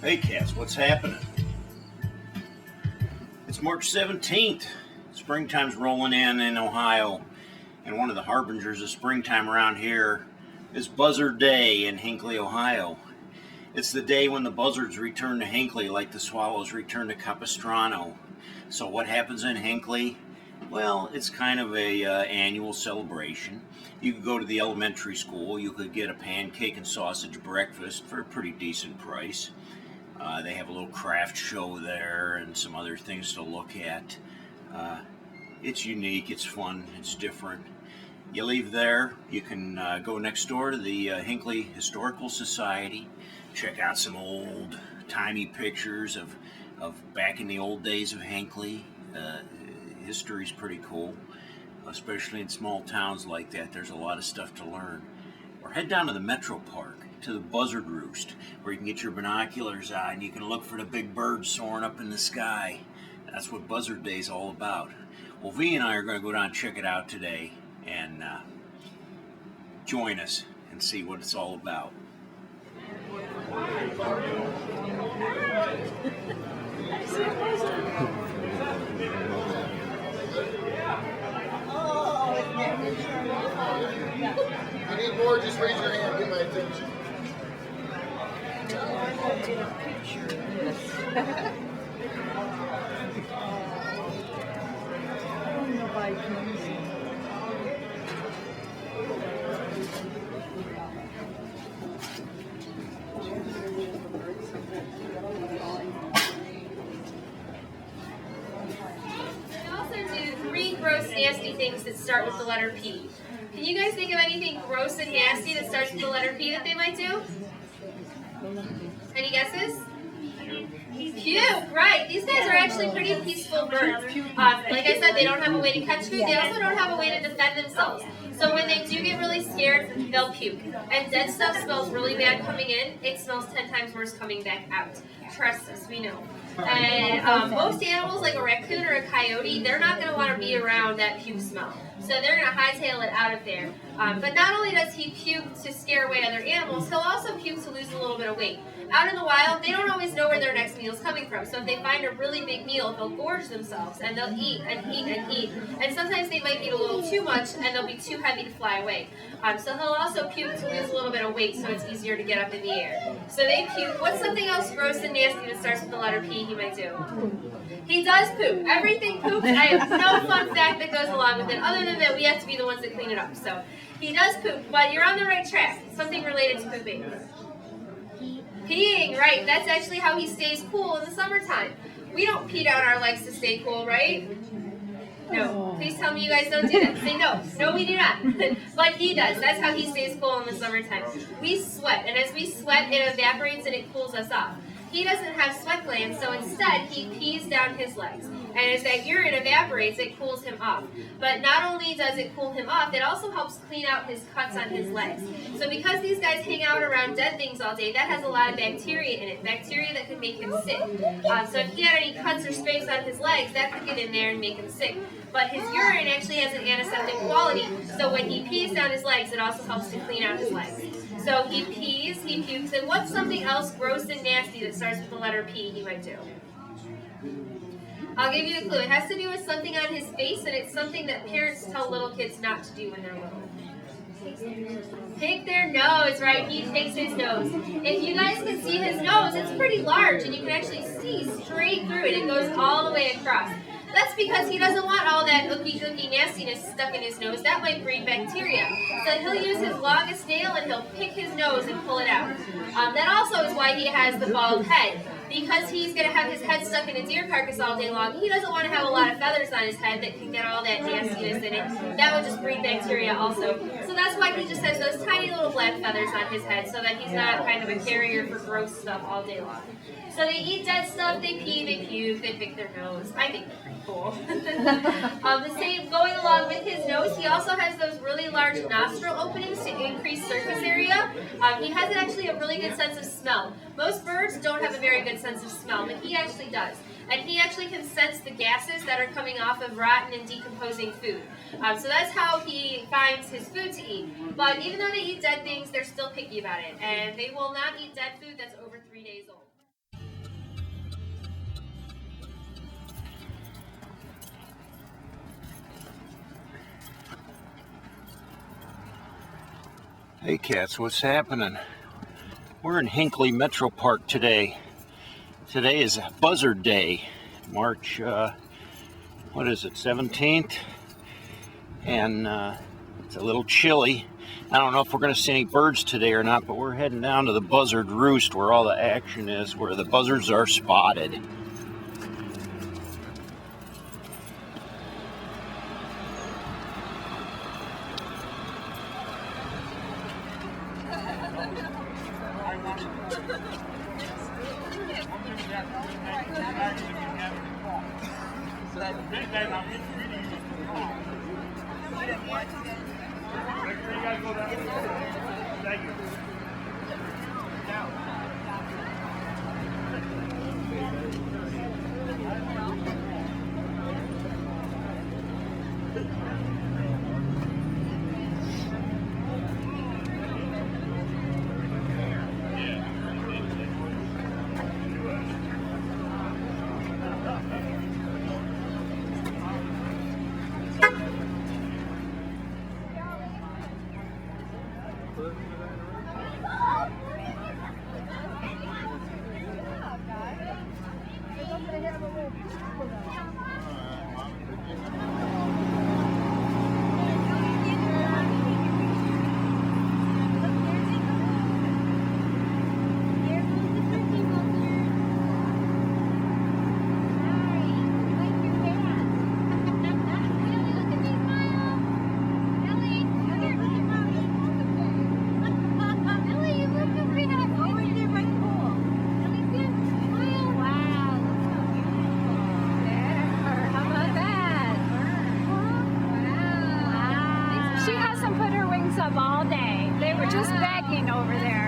Hey cats, what's happening? It's March 17th. Springtime's rolling in Ohio, and one of the harbingers of springtime around here is Buzzard Day in Hinckley, Ohio. It's the day when the buzzards return to Hinckley like the swallows return to Capistrano. So what happens in Hinckley? Well, it's kind of a annual celebration. You could go to the elementary school, you could get a pancake and sausage breakfast for a pretty decent price. They have a little craft show there and some other things to look at. It's unique, it's fun, it's different. You leave there, you can go next door to the Hinckley Historical Society, check out some old timey pictures of back in the old days of Hinckley. History's pretty cool, especially in small towns like that. There's a lot of stuff to learn. Or head down to the Metro Park, to the Buzzard Roost, where you can get your binoculars out and you can look for the big birds soaring up in the sky. That's what Buzzard Day is all about. Well, V and I are going to go down and check it out today and join us and see what it's all about. If you need more, just raise your hand, get my attention. Gross, nasty things that start with the letter P. Can you guys think of anything gross and nasty that starts with the letter P that they might do? Any guesses? Puke, right. These guys are actually pretty peaceful birds. Like I said, they don't have a way to catch food. They also don't have a way to defend themselves. So when they do get really scared, they'll puke. And dead stuff smells really bad coming in. It smells 10 times worse coming back out. Trust us, we know. And most animals, like a raccoon or a coyote, they're not going to want to be around that puke smell. So they're going to hightail it out of there. But not only does he puke to scare away other animals, he'll also puke to lose a little bit of weight. Out in the wild, they don't always know where their next meal is coming from. So if they find a really big meal, they'll gorge themselves and they'll eat and eat and eat. And sometimes they might eat a little too much and they'll be too heavy to fly away. So he'll also puke to lose a little bit of weight so it's easier to get up in the air. So they puke. What's something else gross and nasty that starts with the letter P he might do? He does poop. Everything poops. I have no fun fact that goes along with it other than that we have to be the ones that clean it up. So he does poop, but you're on the right track. Something related to pooping. Peeing, right. That's actually how he stays cool in the summertime. We don't pee down our legs to stay cool, right? No. Please tell me you guys don't do that. Say no. No, we do not. But he does. That's how he stays cool in the summertime. We sweat, and as we sweat, it evaporates and it cools us off. He doesn't have sweat glands, so instead he pees down his legs. And as that urine evaporates, it cools him off. But not only does it cool him off, it also helps clean out his cuts on his legs. So because these guys hang out around dead things all day, that has a lot of bacteria in it, bacteria that could make him sick. So if he had any cuts or scrapes on his legs, that could get in there and make him sick. But his urine actually has an antiseptic quality, so when he pees down his legs, it also helps to clean out his legs. So he pees, he pukes, and what's something else gross and nasty that starts with the letter P he might do? I'll give you a clue. It has to do with something on his face, and it's something that parents tell little kids not to do when they're little. Pick their nose, right? He picks his nose. If you guys can see his nose, it's pretty large, and you can actually see straight through it. It goes all the way across. That's because he doesn't want all that ookie-gookie nastiness stuck in his nose. That might breed bacteria. So he'll use his longest nail and he'll pick his nose and pull it out. That also is why he has the bald head. Because he's going to have his head stuck in a deer carcass all day long, he doesn't want to have a lot of feathers on his head that can get all that nastiness in it. That would just breed bacteria also. So that's why he just has those tiny little black feathers on his head so that he's not kind of a carrier for gross stuff all day long. So they eat dead stuff, they pee, they puke, they pick their nose. I think they're pretty cool. The same, going along with his nose, he also has those really large nostril openings to increase surface area. He has actually a really good sense of smell. Most birds don't have a very good sense of smell, but he actually does. And he actually can sense the gases that are coming off of rotten and decomposing food. So that's how he finds his food to eat. But even though they eat dead things, they're still picky about it. And they will not eat dead food that's over 3 days old. Hey cats, what's happening? We're in Hinckley Metro Park today. Today is Buzzard Day, March, what is it, 17th? And it's a little chilly. I don't know if we're going to see any birds today or not, but we're heading down to the Buzzard Roost where all the action is, where the buzzards are spotted. All day. They were just begging over there.